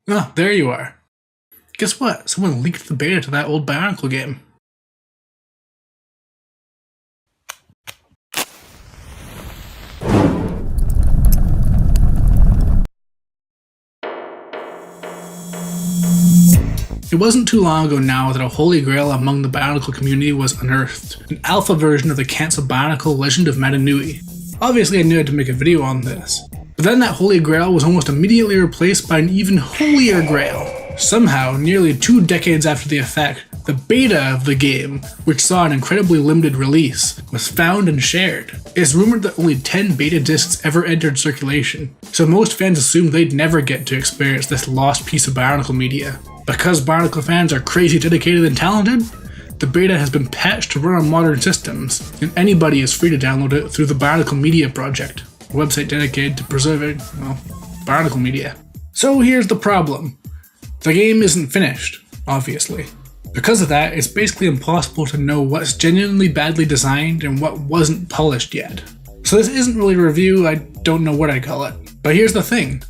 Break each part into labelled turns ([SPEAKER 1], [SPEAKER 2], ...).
[SPEAKER 1] Oh, there you are. Guess what? Someone leaked the beta to that old Bionicle game. It wasn't too long ago now that a holy grail among the Bionicle community was unearthed, an alpha version of the cancelled Bionicle Legend of Madanui. Obviously I knew I had to make a video on this, but then that holy grail was almost immediately replaced by an even holier grail. Somehow, nearly 2 decades after the effect, the beta of the game, which saw an incredibly limited release, was found and shared. It's rumored that only 10 beta discs ever entered circulation, so most fans assumed they'd never get to experience this lost piece of Bionicle media. Because Bionicle fans are crazy dedicated and talented, the beta has been patched to run on modern systems, and anybody is free to download it through the Bionicle Media Project, a website dedicated to preserving, Bionicle media. So here's the problem. The game isn't finished, obviously. Because of that, it's basically impossible to know what's genuinely badly designed and what wasn't polished yet. So this isn't really a review, I don't know what I'd call it. But here's the thing.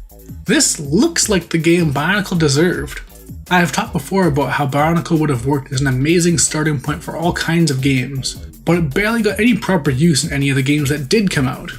[SPEAKER 1] This looks like the game Bionicle deserved. I have talked before about how Bionicle would have worked as an amazing starting point for all kinds of games, but it barely got any proper use in any of the games that did come out.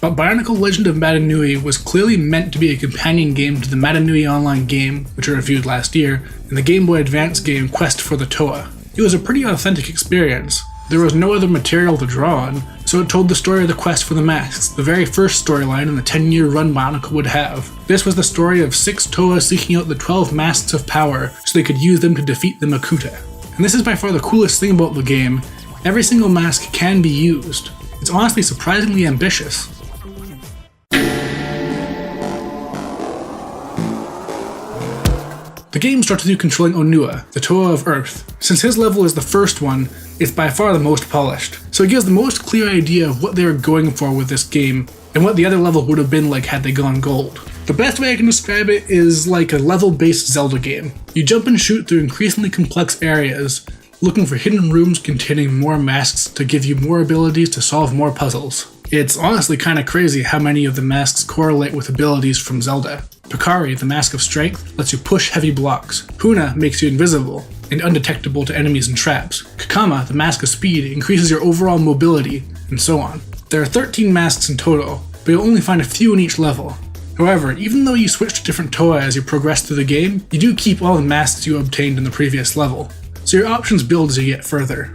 [SPEAKER 1] But Bionicle Legend of Madanui was clearly meant to be a companion game to the Madanui Online game, which I reviewed last year, and the Game Boy Advance game Quest for the Toa. It was a pretty authentic experience. There was no other material to draw on, so it told the story of the quest for the masks, the very first storyline in the 10-year run Bionicle would have. This was the story of 6 Toa seeking out the 12 masks of power so they could use them to defeat the Makuta. And this is by far the coolest thing about the game. Every single mask can be used. It's honestly surprisingly ambitious. The game starts with you controlling Onua, the Toa of Earth. Since his level is the first one, it's by far the most polished, so it gives the most clear idea of what they were going for with this game, and what the other level would have been like had they gone gold. The best way I can describe it is like a level-based Zelda game. You jump and shoot through increasingly complex areas, looking for hidden rooms containing more masks to give you more abilities to solve more puzzles. It's honestly kinda crazy how many of the masks correlate with abilities from Zelda. Picari, the Mask of Strength, lets you push heavy blocks. Huna makes you invisible and undetectable to enemies and traps. Kakama, the Mask of Speed, increases your overall mobility, and so on. There are 13 masks in total, but you'll only find a few in each level. However, even though you switch to different Toa as you progress through the game, you do keep all the masks you obtained in the previous level, so your options build as you get further.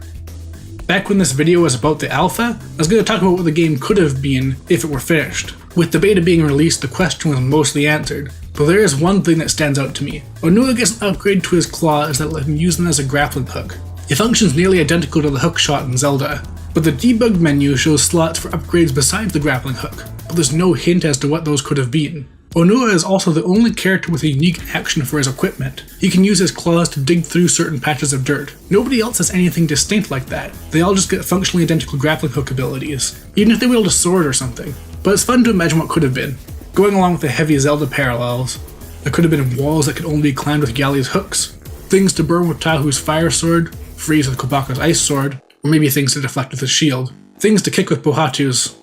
[SPEAKER 1] Back when this video was about the alpha, I was going to talk about what the game could have been if it were finished. With the beta being released, the question was mostly answered, but there is one thing that stands out to me. Onua gets an upgrade to his claws that let him use them as a grappling hook. It functions nearly identical to the hook shot in Zelda, but the debug menu shows slots for upgrades besides the grappling hook, but there's no hint as to what those could have been. Onua is also the only character with a unique action for his equipment. He can use his claws to dig through certain patches of dirt. Nobody else has anything distinct like that. They all just get functionally identical grappling hook abilities, even if they wield a sword or something. But it's fun to imagine what could have been. Going along with the heavy Zelda parallels, there could have been walls that could only be climbed with Galli's hooks, things to burn with Tahu's fire sword, freeze with Kobaka's ice sword, or maybe things to deflect with his shield, things to kick with Bohatu's,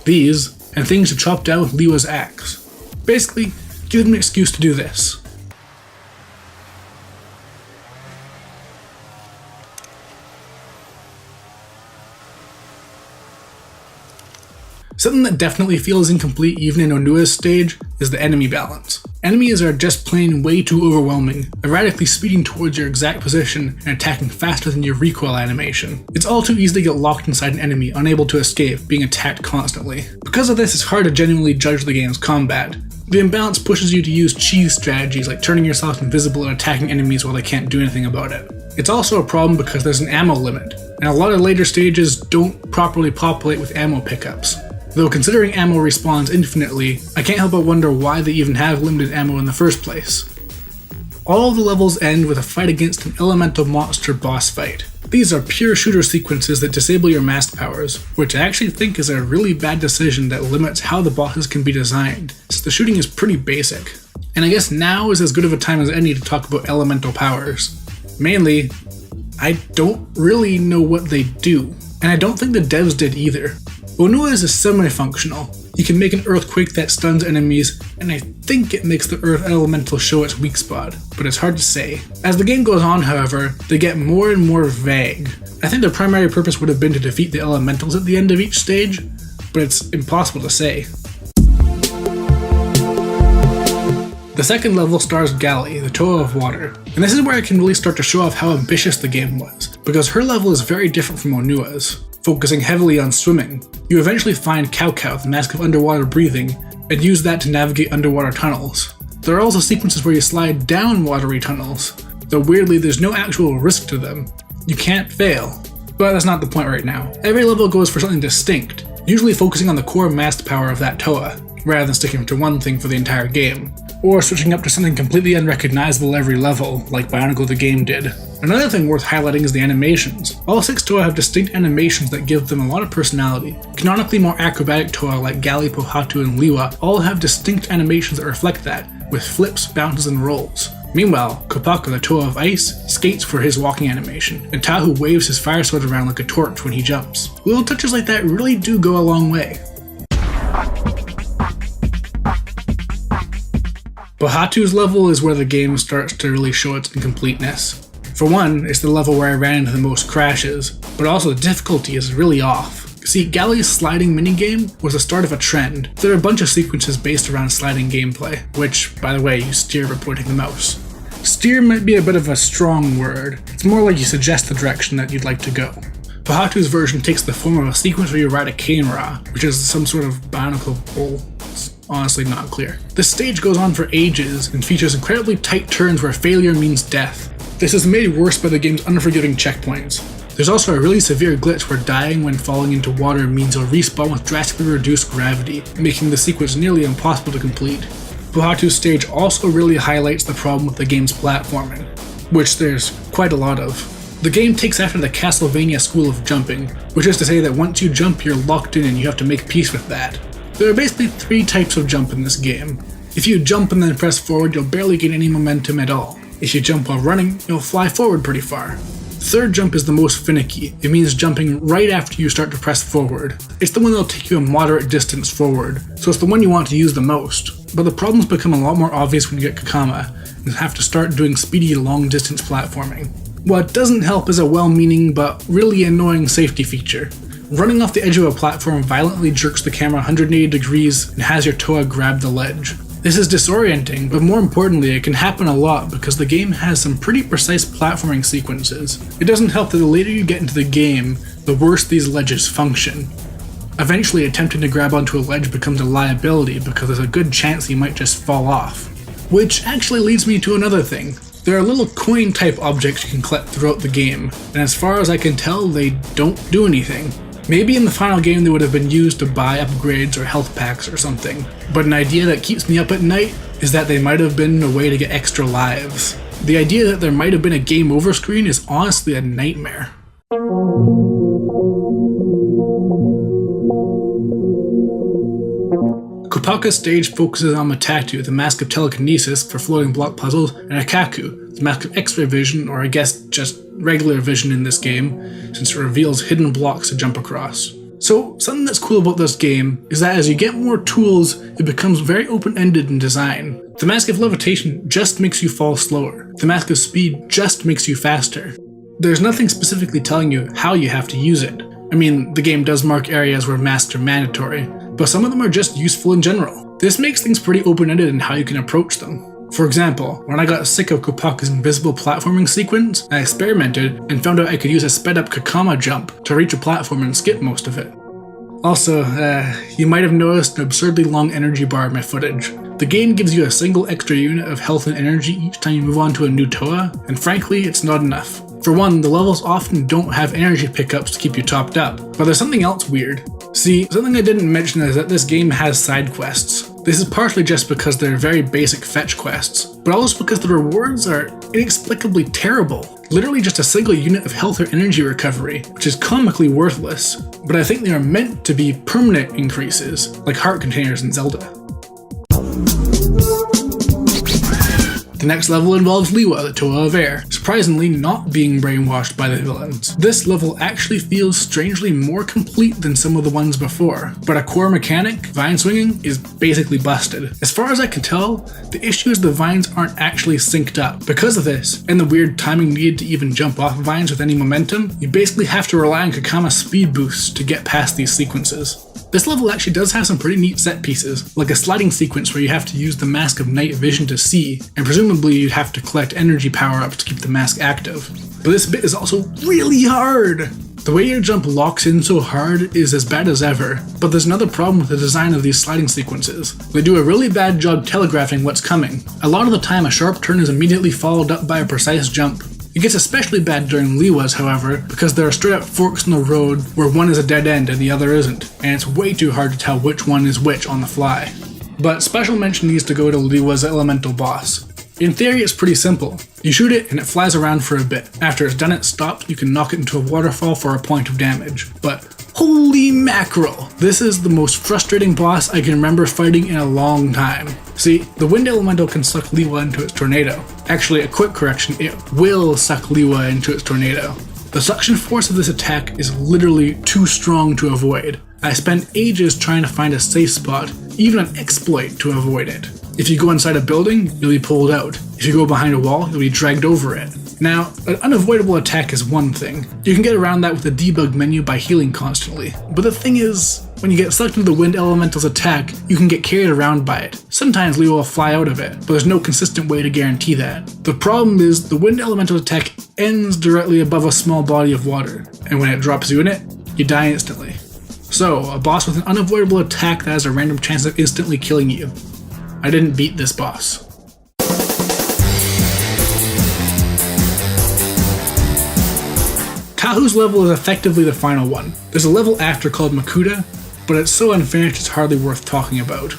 [SPEAKER 1] these, and things to chop down with Liwa's axe. Basically, give them an excuse to do this. Something that definitely feels incomplete even in Onua's stage is the enemy balance. Enemies are just plain way too overwhelming, erratically speeding towards your exact position and attacking faster than your recoil animation. It's all too easy to get locked inside an enemy, unable to escape, being attacked constantly. Because of this, it's hard to genuinely judge the game's combat. The imbalance pushes you to use cheese strategies like turning yourself invisible and attacking enemies while they can't do anything about it. It's also a problem because there's an ammo limit, and a lot of later stages don't properly populate with ammo pickups. Though considering ammo respawns infinitely, I can't help but wonder why they even have limited ammo in the first place. All of the levels end with a fight against an elemental monster boss fight. These are pure shooter sequences that disable your mask powers, which I actually think is a really bad decision that limits how the bosses can be designed, since the shooting is pretty basic. And I guess now is as good of a time as any to talk about elemental powers. Mainly, I don't really know what they do, and I don't think the devs did either. Onua is semi-functional. You can make an earthquake that stuns enemies, and I think it makes the earth elemental show its weak spot, but it's hard to say. As the game goes on, however, they get more and more vague. I think their primary purpose would have been to defeat the elementals at the end of each stage, but it's impossible to say. The second level stars Gally, the Toa of Water, and this is where I can really start to show off how ambitious the game was, because her level is very different from Onua's, focusing heavily on swimming. You eventually find Cow Cow, the mask of underwater breathing, and use that to navigate underwater tunnels. There are also sequences where you slide down watery tunnels, though weirdly there's no actual risk to them. You can't fail. But that's not the point right now. Every level goes for something distinct, usually focusing on the core masked power of that Toa, rather than sticking to one thing for the entire game, or switching up to something completely unrecognizable every level, like Bionicle the game did. Another thing worth highlighting is the animations. All 6 Toa have distinct animations that give them a lot of personality. Canonically more acrobatic Toa like Gally, Pohatu, and Liwa all have distinct animations that reflect that, with flips, bounces, and rolls. Meanwhile, Kopaka, the Toa of Ice, skates for his walking animation, and Tahu waves his fire sword around like a torch when he jumps. Little touches like that really do go a long way. Pohatu's level is where the game starts to really show its incompleteness. For one, it's the level where I ran into the most crashes, but also the difficulty is really off. See, Gally's sliding minigame was the start of a trend. There are a bunch of sequences based around sliding gameplay, which, by the way, you steer by pointing the mouse. Steer might be a bit of a strong word. It's more like you suggest the direction that you'd like to go. Pohatu's version takes the form of a sequence where you ride a Cainra, which is some sort of Bionicle bull. It's honestly not clear. This stage goes on for ages and features incredibly tight turns where failure means death. This is made worse by the game's unforgiving checkpoints. There's also a really severe glitch where dying when falling into water means you'll respawn with drastically reduced gravity, making the sequence nearly impossible to complete. Pohatu's stage also really highlights the problem with the game's platforming, which there's quite a lot of. The game takes after the Castlevania school of jumping, which is to say that once you jump you're locked in and you have to make peace with that. There are basically 3 types of jump in this game. If you jump and then press forward, you'll barely gain any momentum at all. If you jump while running, you'll fly forward pretty far. Third jump is the most finicky. It means jumping right after you start to press forward. It's the one that'll take you a moderate distance forward, so it's the one you want to use the most. But the problems become a lot more obvious when you get Kakama, and have to start doing speedy long distance platforming. What doesn't help is a well-meaning but really annoying safety feature. Running off the edge of a platform violently jerks the camera 180 degrees and has your Toa grab the ledge. This is disorienting, but more importantly, it can happen a lot because the game has some pretty precise platforming sequences. It doesn't help that the later you get into the game, the worse these ledges function. Eventually, attempting to grab onto a ledge becomes a liability because there's a good chance you might just fall off. Which actually leads me to another thing. There are little coin type objects you can collect throughout the game, and as far as I can tell, they don't do anything. Maybe in the final game they would have been used to buy upgrades or health packs or something, but an idea that keeps me up at night is that they might have been a way to get extra lives. The idea that there might have been a game over screen is honestly a nightmare. Kopaka's stage focuses on Matatu, the mask of telekinesis for floating block puzzles, and Akaku, the mask of X-ray vision, or I guess just regular vision in this game, since it reveals hidden blocks to jump across. So something that's cool about this game is that as you get more tools, it becomes very open-ended in design. The mask of levitation just makes you fall slower. The mask of speed just makes you faster. There's nothing specifically telling you how you have to use it. I mean, the game does mark areas where masks are mandatory, but some of them are just useful in general. This makes things pretty open-ended in how you can approach them. For example, when I got sick of Kopaka's invisible platforming sequence, I experimented and found out I could use a sped up Kakama jump to reach a platform and skip most of it. Also, you might have noticed an absurdly long energy bar in my footage. The game gives you a single extra unit of health and energy each time you move on to a new Toa, and frankly, it's not enough. For one, the levels often don't have energy pickups to keep you topped up, but there's something else weird. See, something I didn't mention is that this game has side quests. This is partially just because they're very basic fetch quests, but also because the rewards are inexplicably terrible. Literally just a single unit of health or energy recovery, which is comically worthless, but I think they are meant to be permanent increases, like heart containers in Zelda. The The next level involves Liwa, the Toa of Air, surprisingly not being brainwashed by the villains. This level actually feels strangely more complete than some of the ones before, but a core mechanic, vine swinging, is basically busted. As far as I can tell, the issue is the vines aren't actually synced up. Because of this, and the weird timing needed to even jump off vines with any momentum, you basically have to rely on Kakama's speed boosts to get past these sequences. This level actually does have some pretty neat set pieces, like a sliding sequence where you have to use the Mask of Night Vision to see, and presumably you'd have to collect energy power-ups to keep the mask active. But this bit is also really hard! The way your jump locks in so hard is as bad as ever, but there's another problem with the design of these sliding sequences. They do a really bad job telegraphing what's coming. A lot of the time a sharp turn is immediately followed up by a precise jump. It gets especially bad during Liwa's, however, because there are straight up forks in the road where one is a dead end and the other isn't, and it's way too hard to tell which one is which on the fly. But special mention needs to go to Liwa's elemental boss. In theory, it's pretty simple. You shoot it and it flies around for a bit. After it's done it stops, you can knock it into a waterfall for a point of damage. But holy mackerel! This is the most frustrating boss I can remember fighting in a long time. See, the wind elemental can suck Liwa into its tornado. Actually, a quick correction, it will suck Liwa into its tornado. The suction force of this attack is literally too strong to avoid. I spent ages trying to find a safe spot, even an exploit, to avoid it. If you go inside a building, you'll be pulled out. If you go behind a wall, you'll be dragged over it. Now, an unavoidable attack is one thing. You can get around that with the debug menu by healing constantly. But the thing is, when you get sucked into the wind elemental's attack, you can get carried around by it. Sometimes Leo will fly out of it, but there's no consistent way to guarantee that. The problem is, the wind elemental attack ends directly above a small body of water, and when it drops you in it, you die instantly. So, a boss with an unavoidable attack that has a random chance of instantly killing you. I didn't beat this boss. Tahu's level is effectively the final one. There's a level after called Makuta, but it's so unfinished it's hardly worth talking about.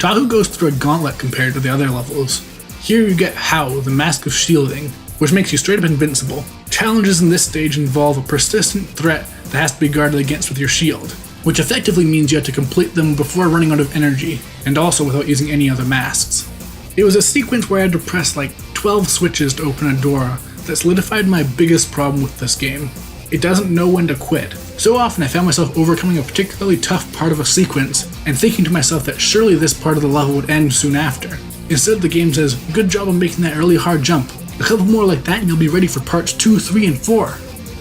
[SPEAKER 1] Tahu goes through a gauntlet compared to the other levels. Here you get Hao, the Mask of Shielding, which makes you straight up invincible. Challenges in this stage involve a persistent threat that has to be guarded against with your shield, which effectively means you have to complete them before running out of energy, and also without using any other masks. It was a sequence where I had to press like 12 switches to open a door that solidified my biggest problem with this game. It doesn't know when to quit. So often I found myself overcoming a particularly tough part of a sequence and thinking to myself that surely this part of the level would end soon after. Instead the game says, good job on making that early hard jump. A couple more like that and you'll be ready for parts 2, 3, and 4.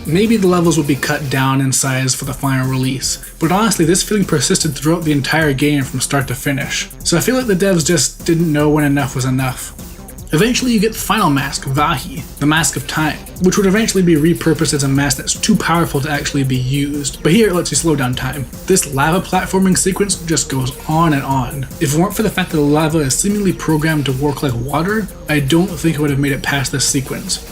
[SPEAKER 1] Maybe the levels would be cut down in size for the final release, but honestly this feeling persisted throughout the entire game from start to finish. So I feel like the devs just didn't know when enough was enough. Eventually you get the final mask, Vahi, the Mask of Time, which would eventually be repurposed as a mask that's too powerful to actually be used, but here it lets you slow down time. This lava platforming sequence just goes on and on. If it weren't for the fact that the lava is seemingly programmed to work like water, I don't think I would have made it past this sequence.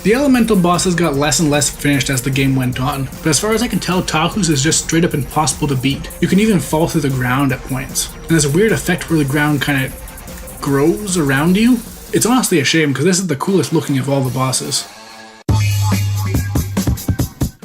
[SPEAKER 1] The elemental bosses got less and less finished as the game went on, but as far as I can tell, Tahu's is just straight up impossible to beat. You can even fall through the ground at points, and there's a weird effect where the ground kind of grows around you. It's honestly a shame because this is the coolest looking of all the bosses.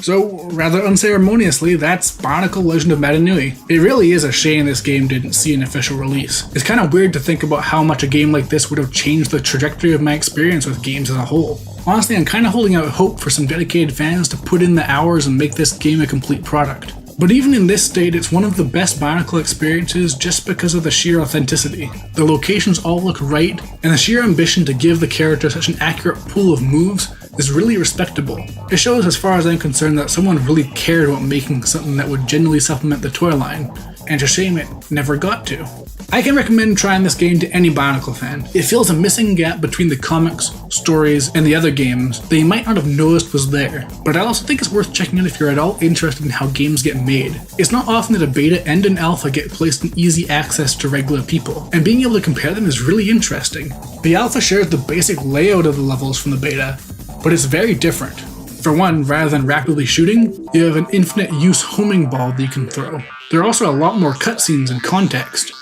[SPEAKER 1] So, rather unceremoniously, that's Bionicle Legend of Madanui. It really is a shame this game didn't see an official release. It's kind of weird to think about how much a game like this would have changed the trajectory of my experience with games as a whole. Honestly, I'm kind of holding out hope for some dedicated fans to put in the hours and make this game a complete product. But even in this state, it's one of the best Bionicle experiences just because of the sheer authenticity. The locations all look right, and the sheer ambition to give the character such an accurate pool of moves is really respectable. It shows, as far as I'm concerned, that someone really cared about making something that would genuinely supplement the toy line, and it's a shame it never got to. I can recommend trying this game to any Bionicle fan. It fills a missing gap between the comics, stories, and the other games that you might not have noticed was there, but I also think it's worth checking out if you're at all interested in how games get made. It's not often that a beta and an alpha get placed in easy access to regular people, and being able to compare them is really interesting. The alpha shares the basic layout of the levels from the beta, but it's very different. For one, rather than rapidly shooting, you have an infinite use homing ball that you can throw. There are also a lot more cutscenes and context.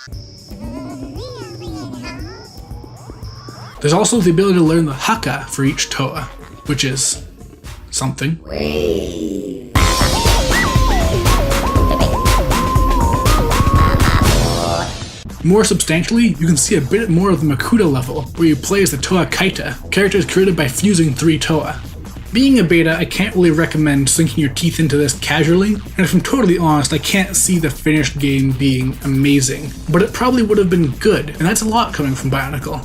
[SPEAKER 1] There's also the ability to learn the haka for each Toa, which is something. More substantially, you can see a bit more of the Makuta level, where you play as the Toa Kaita, characters created by fusing 3 Toa. Being a beta, I can't really recommend sinking your teeth into this casually, and if I'm totally honest, I can't see the finished game being amazing, but it probably would have been good, and that's a lot coming from Bionicle.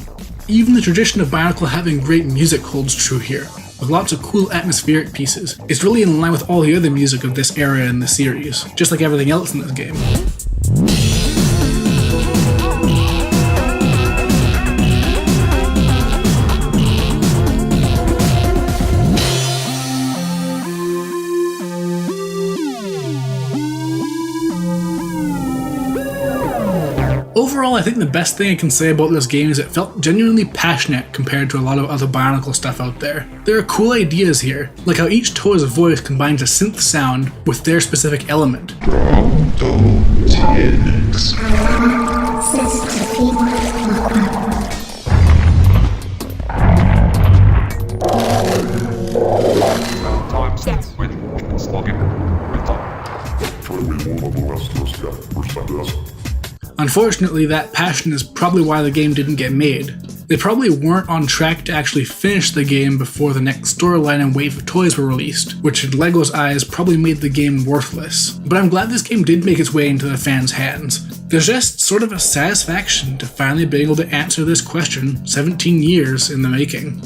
[SPEAKER 1] Even the tradition of Bionicle having great music holds true here, with lots of cool atmospheric pieces. It's really in line with all the other music of this era in the series, just like everything else in this game. Overall, I think the best thing I can say about this game is it felt genuinely passionate compared to a lot of other Bionicle stuff out there. There are cool ideas here, like how each Toa's voice combines a synth sound with their specific element. Unfortunately, that passion is probably why the game didn't get made. They probably weren't on track to actually finish the game before the next storyline and wave of toys were released, which in LEGO's eyes probably made the game worthless. But I'm glad this game did make its way into the fans' hands. There's just sort of a satisfaction to finally being able to answer this question 17 years in the making.